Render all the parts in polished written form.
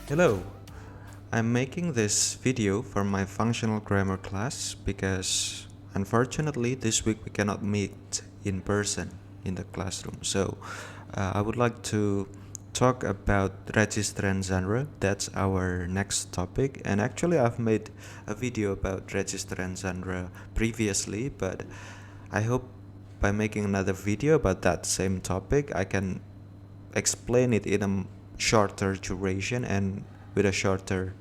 Hello, I'm making this video for my functional grammar class because unfortunately this week we cannot meet in person in the classroom. So I would like to talk about register and genre. That's our next topic, and actually I've made a video about register and genre previously, but I hope by making another video about that same topic I can explain it in a shorter duration and with a shorter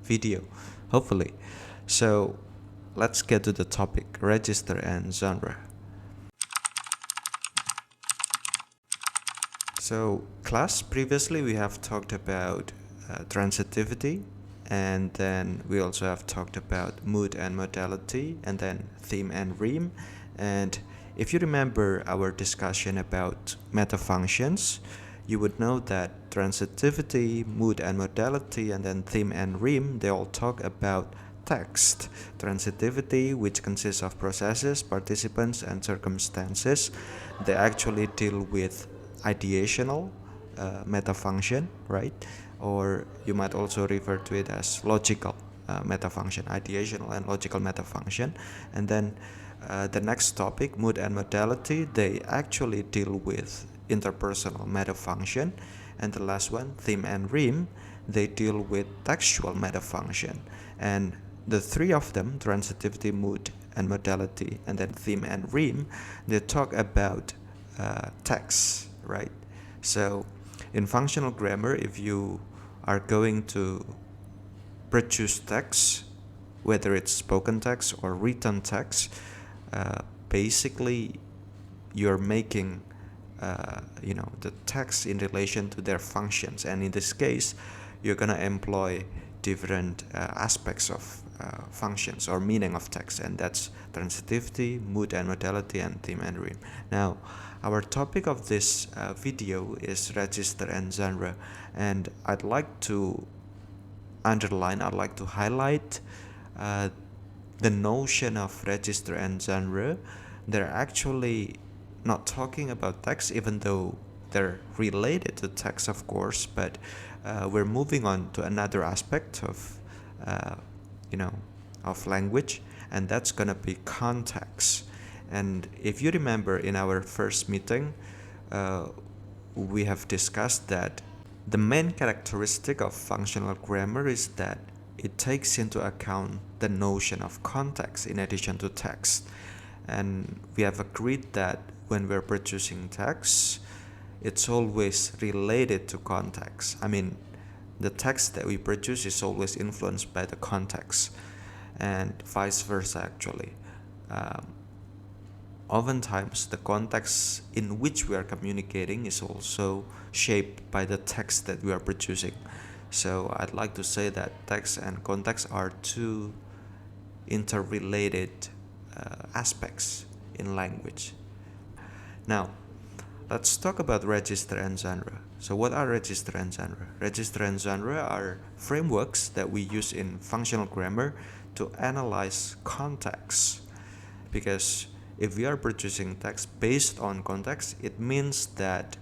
video, hopefully. So let's get to the topic, register and genre. So class, previously we have talked about transitivity, and then we also have talked about mood and modality, and then theme and rhyme. And if you remember our discussion about meta functions, you would know that transitivity, mood and modality, and then theme and rhyme, they all talk about text. Transitivity, which consists of processes, participants, and circumstances, they actually deal with ideational meta function, right? Or you might also refer to it as logical meta function, ideational and logical meta function. And then the next topic, mood and modality, they actually deal with interpersonal meta function. And the last one, theme and rhyme, they deal with textual meta function. And the three of them, transitivity, mood and modality, and then theme and rhyme, they talk about text, right? So in functional grammar, if you are going to produce text, whether it's spoken text or written text, basically you're making the text in relation to their functions, and in this case you're gonna employ different aspects of functions or meaning of text, and that's transitivity, mood and modality, and theme and rhyme. Now our topic of this video is register and genre, and I'd like to highlight the notion of register and genre. They're actually not talking about text, even though they're related to text, of course, but we're moving on to another aspect of of language, and that's gonna be context. And if you remember, in our first meeting we have discussed that the main characteristic of functional grammar is that it takes into account the notion of context in addition to text. And we have agreed that when we're producing text, it's always related to context. I mean, the text that we produce is always influenced by the context, and vice versa, actually. Oftentimes, the context in which we are communicating is also shaped by the text that we are producing. So I'd like to say that text and context are two interrelated aspects in language. Now, let's talk about register and genre. So what are register and genre? Register and genre are frameworks that we use in functional grammar to analyze context. Because if we are producing text based on context, it means that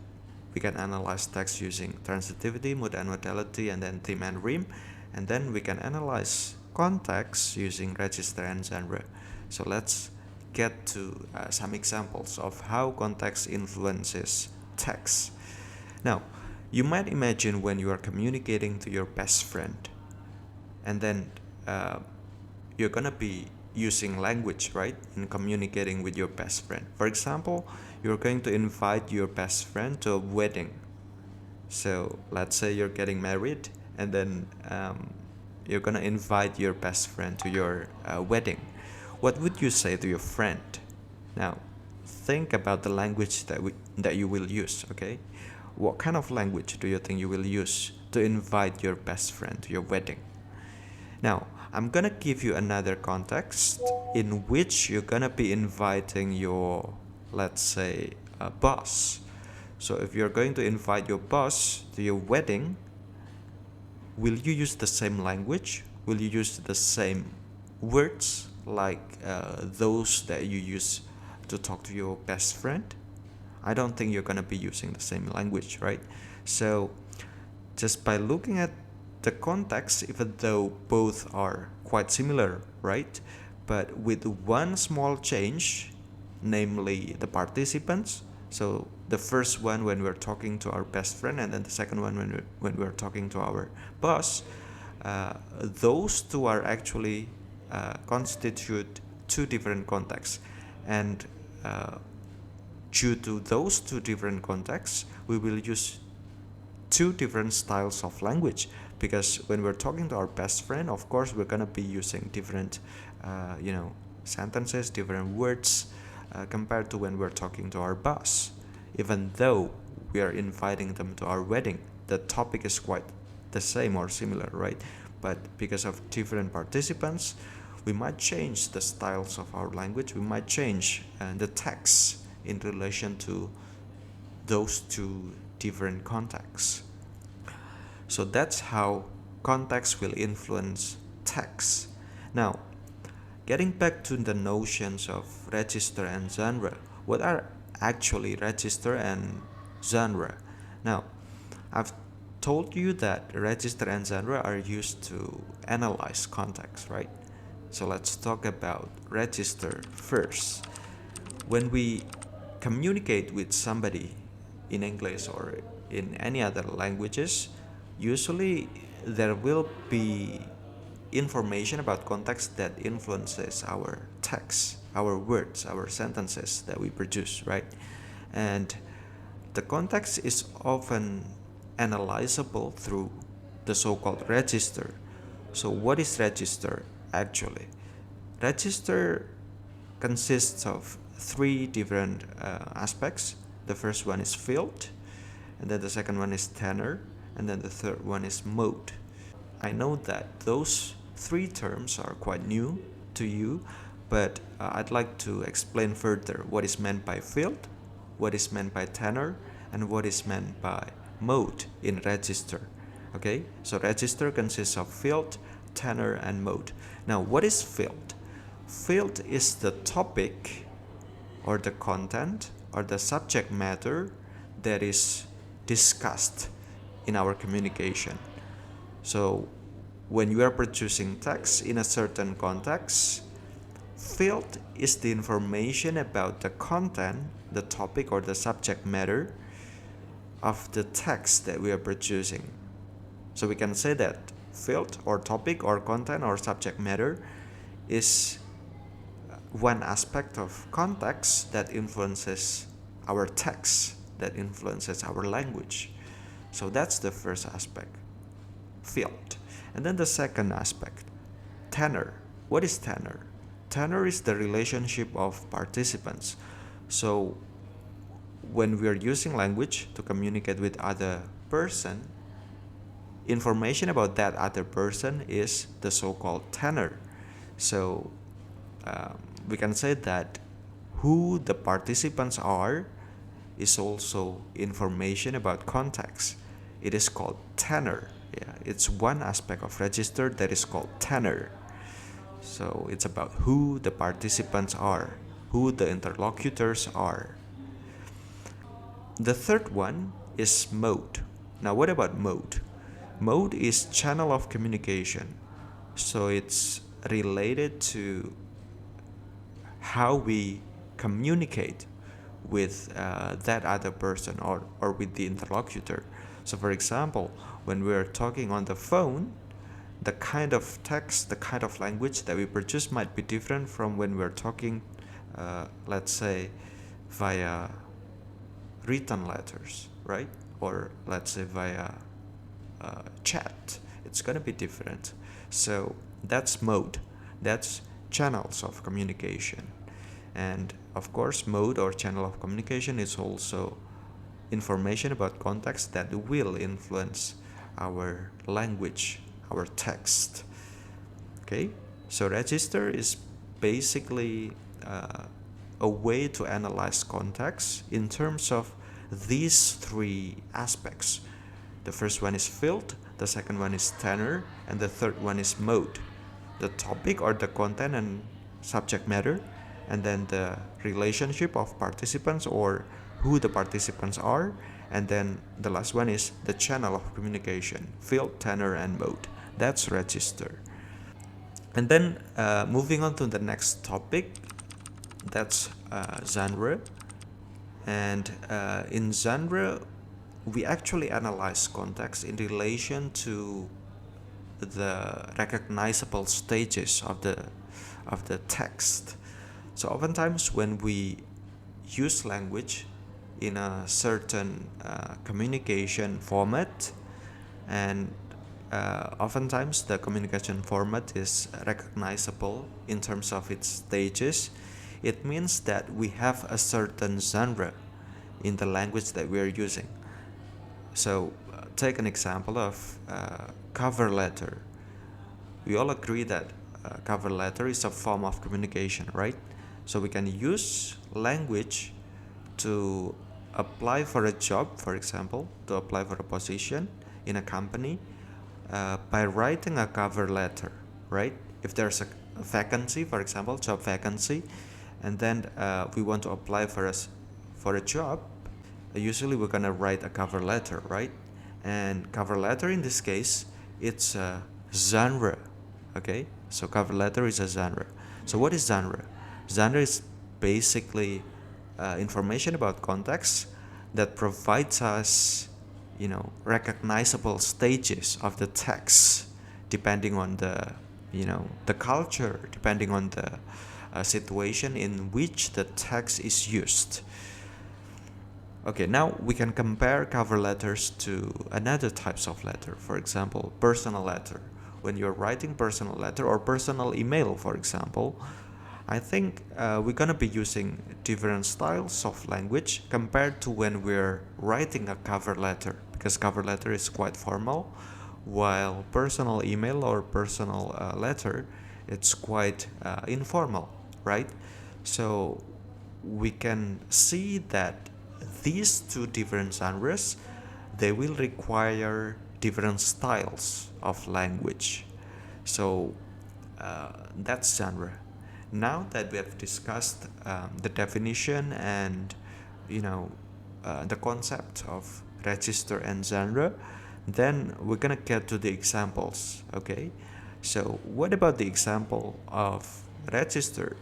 we can analyze text using transitivity, mood and modality, and then theme and rhyme. And then we can analyze context using register and genre. So let's get to some examples of how context influences text. Now, you might imagine when you are communicating to your best friend, and then you're gonna be using language, right, in communicating with your best friend. For example, you're going to invite your best friend to a wedding. So let's say you're getting married, and then you're gonna invite your best friend to your wedding. What would you say to your friend? Now, think about the language that you will use, okay? What kind of language do you think you will use to invite your best friend to your wedding? Now, I'm gonna give you another context in which you're gonna be inviting your, let's say, a boss. So if you're going to invite your boss to your wedding, will you use the same language? Will you use the same words like those that you use to talk to your best friend, I don't think you're gonna be using the same language, right? So just by looking at the context, even though both are quite similar, right? But with one small change, namely the participants. So the first one when we're talking to our best friend, and then the second one when we're talking to our boss, those two are actually constitute two different contexts, and due to those two different contexts, we will use two different styles of language, because when we're talking to our best friend, of course we're gonna be using different sentences, different words, compared to when we're talking to our boss. Even though we are inviting them to our wedding, the topic is quite the same or similar, right? But because of different participants, we might change the styles of our language, we might change the text in relation to those two different contexts. So that's how context will influence text. Now, getting back to the notions of register and genre, what are actually register and genre? Now, I've told you that register and genre are used to analyze context, right? So let's talk about register first. When we communicate with somebody in English or in any other languages, usually there will be information about context that influences our text, our words, our sentences that we produce, right? And the context is often analyzable through the so-called register. So what is register actually? Register consists of three different aspects. The first one is field, and then the second one is tenor, and then the third one is mode. I know that those three terms are quite new to you, but I'd like to explain further what is meant by field, what is meant by tenor, and what is meant by mode in register. Okay, so register consists of field, tenor, and mode. Now, what is field? Field is the topic or the content or the subject matter that is discussed in our communication. So when you are producing text in a certain context, field is the information about the content, the topic or the subject matter of the text that we are producing. So we can say that field or topic or content or subject matter is one aspect of context that influences our text, that influences our language. So that's the first aspect, field. And then the second aspect, tenor. What is tenor? Tenor is the relationship of participants. So when we are using language to communicate with other person, information about that other person is the so-called tenor. So we can say that who the participants are is also information about context. It is called tenor. Yeah, it's one aspect of register that is called tenor. So it's about who the participants are, who the interlocutors are. The third one is mode. Now, what about mode? Mode is channel of communication. So it's related to how we communicate with that other person or with the interlocutor. So for example, when we're talking on the phone, the kind of text, the kind of language that we produce might be different from when we're talking, let's say, via written letters, right? Or let's say via chat. It's going to be different. So that's mode. That's channels of communication. And of course, mode or channel of communication is also information about context that will influence our language, our text. Okay, so register is basically a way to analyze context in terms of these three aspects. The first one is field, the second one is tenor, and the third one is mode. The topic or the content and subject matter, and then the relationship of participants or who the participants are, and then the last one is the channel of communication, field, tenor, and mode. That's register. And then moving on to the next topic, that's genre. And in genre, we actually analyze context in relation to the recognizable stages of the text. So oftentimes when we use language in a certain communication format, and oftentimes the communication format is recognizable in terms of its stages, it means that we have a certain genre in the language that we are using. So take an example of cover letter. We all agree that cover letter is a form of communication, right? So we can use language to apply for a job, for example, to apply for a position in a company by writing a cover letter, right? If there's a vacancy, for example, job vacancy, and then we want to apply for a job, usually we're gonna write a cover letter, right? And cover letter in this case, it's a genre, okay? So cover letter is a genre. So what is genre? Genre is basically information about context that provides us, recognizable stages of the text, depending on the culture, depending on the situation in which the text is used. Okay, now we can compare cover letters to another types of letter. For example, personal letter. When you're writing personal letter or personal email, for example, I think we're gonna be using different styles of language compared to when we're writing a cover letter, because cover letter is quite formal, while personal email or personal letter, it's quite informal, right? So we can see that these two different genres, they will require different styles of language. So that's genre. Now that we have discussed the definition and the concept of register and genre, then we're gonna get to the examples. Okay, so what about the example of register?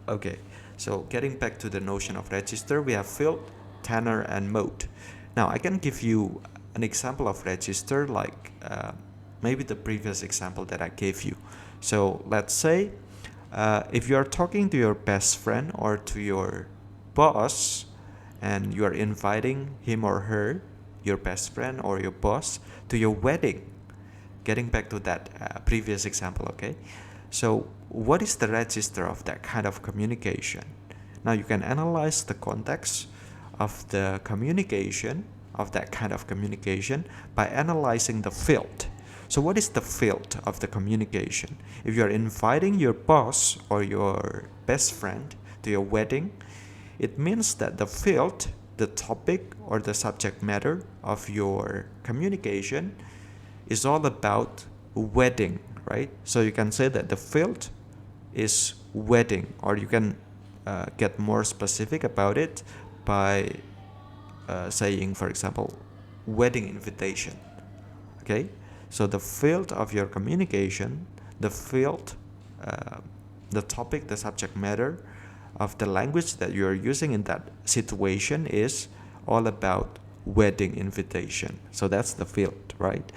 Okay, so getting back to the notion of register, we have field, tenor, and mode. Now I can give you an example of register like maybe the previous example that I gave you. So let's say if you are talking to your best friend or to your boss and you are inviting him or her, your best friend or your boss, to your wedding. Getting back to that previous example, okay? So what is the register of that kind of communication? Now you can analyze the context of the communication, of that kind of communication, by analyzing the field. So what is the field of the communication? If you're inviting your boss or your best friend to your wedding, it means that the field, the topic or the subject matter of your communication is all about wedding, right? So you can say that the field is wedding, or you can get more specific about it by saying, for example, wedding invitation. Okay, so the field of your communication, the field, the topic, the subject matter of the language that you are using in that situation is all about wedding invitation. So that's the field, right?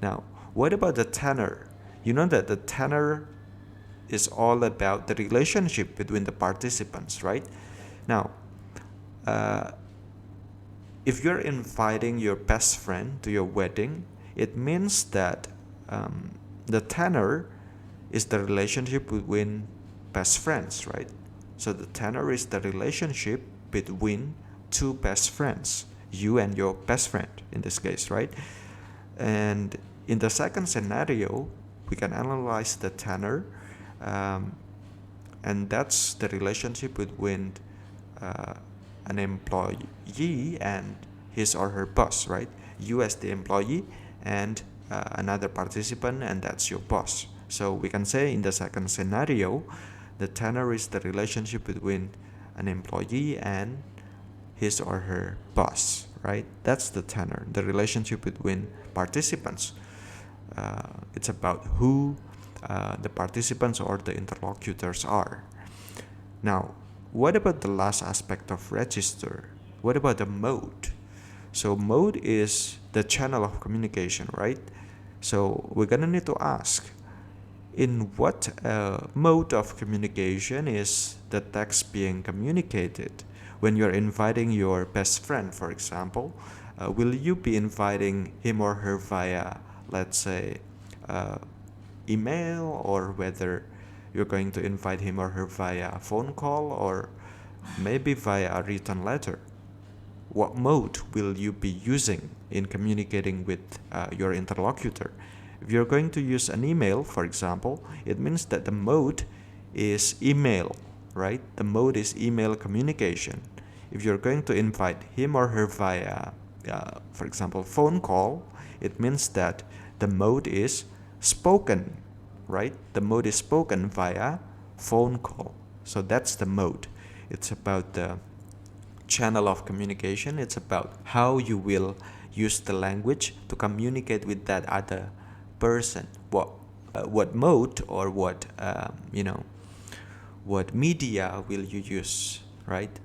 Now, what about the tenor? You know that the tenor is all about the relationship between the participants, right? Now, if you're inviting your best friend to your wedding, it means that the tenor is the relationship between best friends, right? So the tenor is the relationship between two best friends, you and your best friend in this case, right? And in the second scenario, we can analyze the tenor, and that's the relationship between an employee and his or her boss, right? You as the employee and another participant, and that's your boss. So we can say in the second scenario The tenor is the relationship between an employee and his or her boss, right? That's the tenor, the relationship between participants. It's about who the participants or the interlocutors are. Now, what about the last aspect of register? What about the mode? So mode is the channel of communication, right? So we're gonna need to ask, in what mode of communication is the text being communicated? When you're inviting your best friend, for example, will you be inviting him or her via, let's say, email, or whether you're going to invite him or her via a phone call, or maybe via a written letter? What mode will you be using in communicating with your interlocutor? If you're going to use an email, for example, it means that the mode is email, right? The mode is email communication. If you're going to invite him or her via, for example, phone call, it means that the mode is spoken, right? The mode is spoken via phone call. So that's the mode. It's about the channel of communication. It's about how you will use the language to communicate with that other person. What mode, or what what media will you use, right?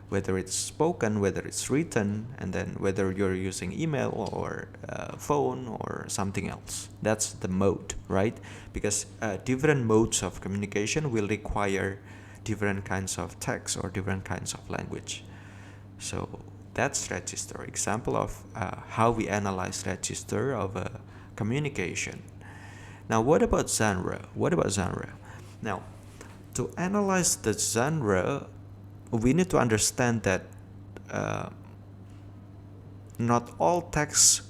Whether it's spoken, whether it's written, and then whether you're using email or phone or something else. That's the mode, right? Because different modes of communication will require different kinds of text or different kinds of language. So that's register, example of how we analyze register of a communication. Now, what about genre? Now, to analyze the genre, we need to understand that not all text,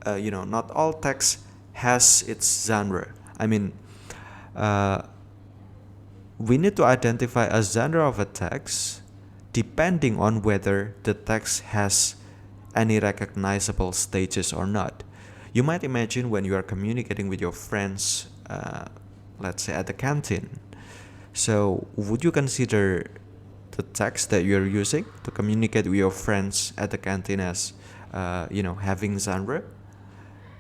not all text has its genre. I mean, we need to identify a genre of a text depending on whether the text has any recognizable stages or not. You might imagine when you are communicating with your friends, let's say at the canteen. So would you consider the text that you're using to communicate with your friends at the canteen as, having genre?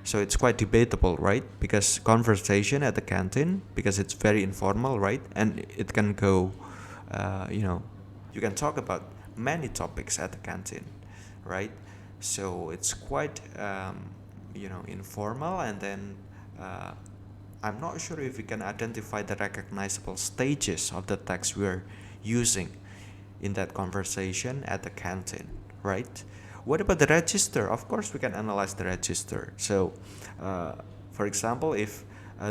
So it's quite debatable, right? Because conversation at the canteen, because it's very informal, right? And it can go, you can talk about many topics at the canteen, right? So it's quite, informal, and then I'm not sure if we can identify the recognizable stages of the text we're using in that conversation at the canteen, right? What about the register? Of course, we can analyze the register. So, for example, if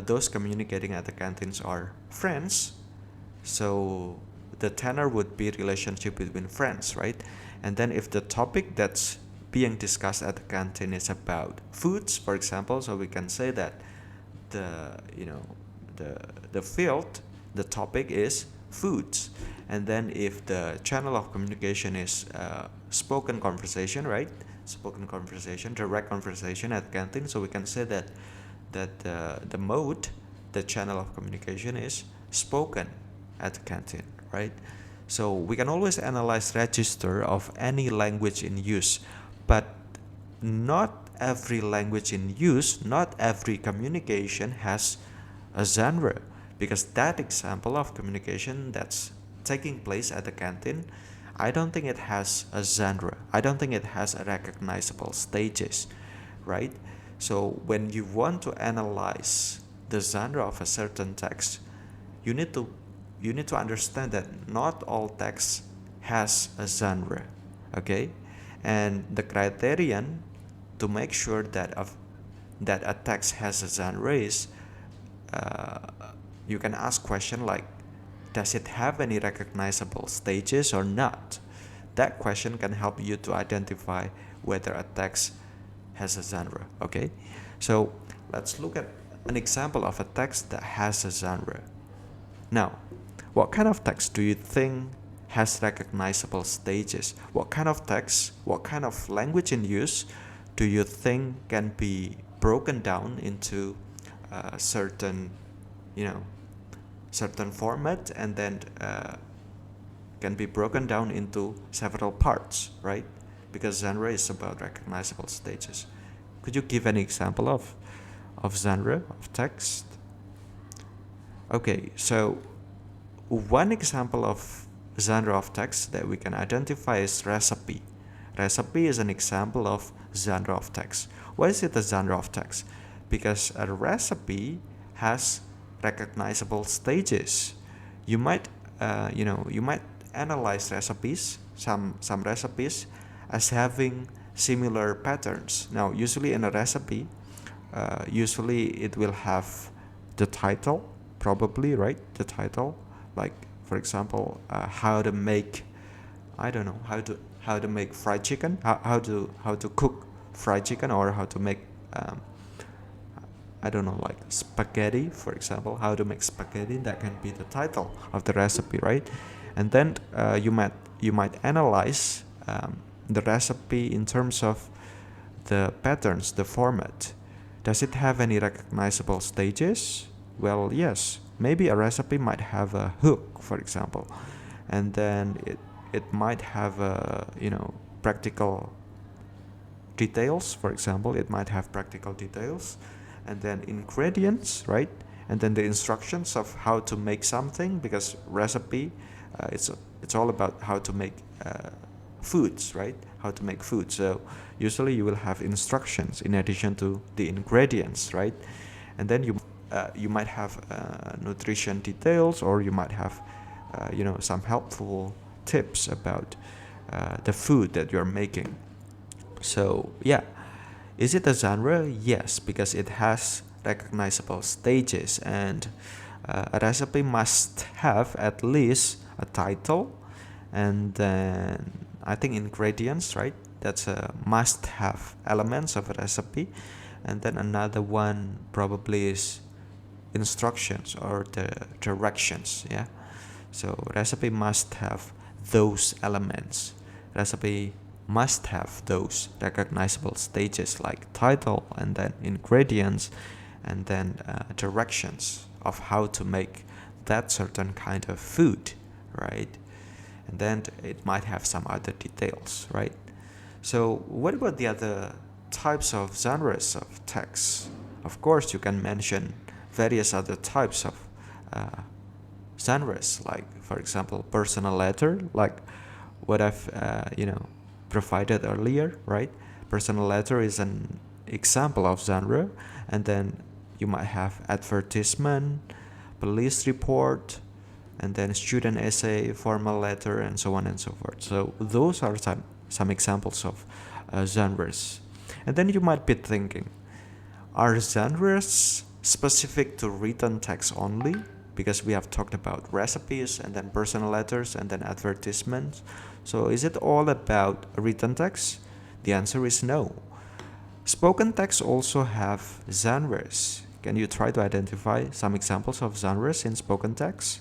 those communicating at the canteens are friends, so the tenor would be relationship between friends, right? And then if the topic that's being discussed at the canteen is about foods, for example, so we can say that the field, the topic is foods. And then if the channel of communication is spoken conversation, right? Spoken conversation, direct conversation at canteen, so we can say that the mode, the channel of communication is spoken at the canteen, right? So we can always analyze register of any language in use, but not every language in use, not every communication has a genre, because that example of communication that's taking place at the canteen, I don't think it has a genre. I don't think it has a recognizable stages, right? So when you want to analyze the genre of a certain text, you need to understand that not all text has a genre, okay? And the criterion to make sure that a text has a genre is, you can ask question like, does it have any recognizable stages or not? That question can help you to identify whether a text has a genre, okay? So let's look at an example of a text that has a genre. Now, what kind of text do you think has recognizable stages? What kind of text, what kind of language in use do you think can be broken down into certain, certain format and then can be broken down into several parts, right? Because genre is about recognizable stages. Could you give an example of genre of text? Okay, so one example of genre of text that we can identify is recipe. Recipe is an example of genre of text. Why is it a genre of text? Because a recipe has recognizable stages. You might, you might analyze recipes, some recipes, as having similar patterns. Now, usually in a recipe, usually it will have the title, probably, right? The title, like for example, how to make, I don't know, how to make fried chicken, how to cook fried chicken, or how to make I don't know, like spaghetti, for example, how to make spaghetti. That can be the title of the recipe, right? And then you might analyze the recipe in terms of the patterns, the format. Does it have any recognizable stages? Well, yes. Maybe a recipe might have a hook, for example, and then it might have a practical details. For example, it might have practical details, and then ingredients, right? And then the instructions of how to make something, because recipe, it's all about how to make foods, right? How to make food. So usually you will have instructions in addition to the ingredients, right? And then you might have nutrition details, or you might have some helpful tips about the food that you're making. So yeah, is it a genre? Yes, because it has recognizable stages, and a recipe must have at least a title, and then I think ingredients, right? That's a must-have elements of a recipe, and then another one probably is instructions or the directions. Yeah, so recipe must have those elements. Recipe must have those recognizable stages like title, and then ingredients, and then directions of how to make that certain kind of food, right? And then it might have some other details, right? So what about the other types of genres of text? Of course, you can mention various other types of genres, like for example personal letter, like what I've provided earlier, right? Personal letter is an example of genre. And then you might have advertisement, police report, and then student essay, formal letter, and so on and so forth. So those are some examples of genres. And then you might be thinking, are genres specific to written text only? Because we have talked about recipes, and then personal letters, and then advertisements. So is it all about written text? The answer is no. Spoken text also have genres. Can you try to identify some examples of genres in spoken text?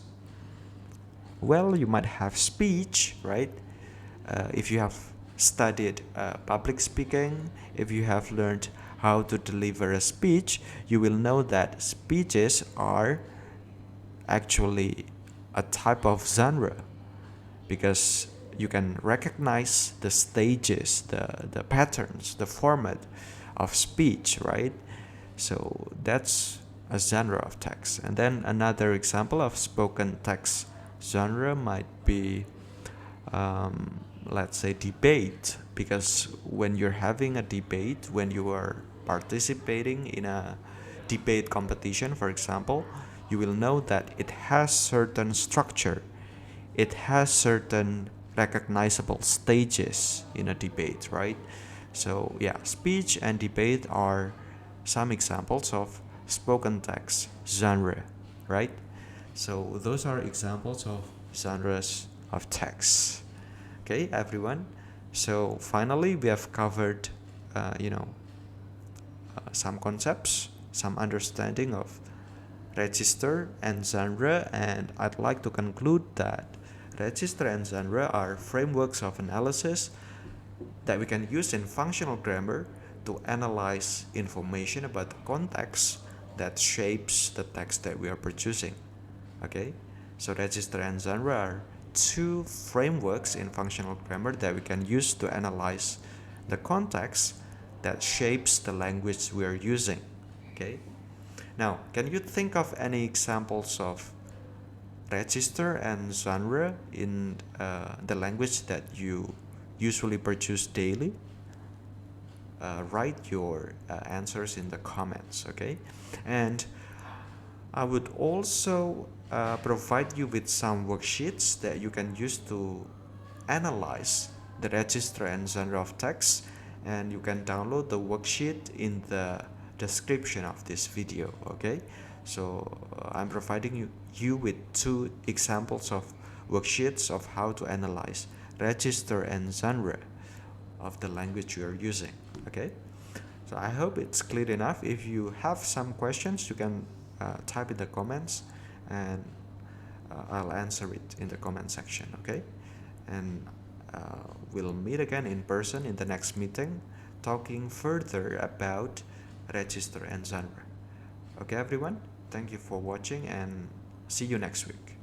Well, you might have speech, right? If you have studied public speaking, if you have learned how to deliver a speech, you will know that speeches are actually a type of genre, because you can recognize the stages, the patterns, the format of speech, right? So that's a genre of text. And then another example of spoken text genre might be, let's say, debate, because when you're having a debate, when you are participating in a debate competition, for example, you will know that it has certain structure. It has certain recognizable stages in a debate, right? So yeah, speech and debate are some examples of spoken text genre, right? So those are examples of genres of text. Okay, everyone. So finally, we have covered, some concepts, some understanding of register and genre, and I'd like to conclude that register and genre are frameworks of analysis that we can use in functional grammar to analyze information about the context that shapes the text that we are producing. Okay, so register and genre are two frameworks in functional grammar that we can use to analyze the context that shapes the language we are using. Okay, now can you think of any examples of register and genre in the language that you usually produce daily? Write your answers in the comments, okay? And I would also provide you with some worksheets that you can use to analyze the register and genre of text, and you can download the worksheet in the description of this video. Okay, so I'm providing you with two examples of worksheets of how to analyze register and genre of the language you are using. Okay, so I hope it's clear enough. If you have some questions, you can type in the comments, and I'll answer it in the comment section. Okay, and we'll meet again in person in the next meeting, talking further about register and genre. Okay, everyone, thank you for watching, and see you next week.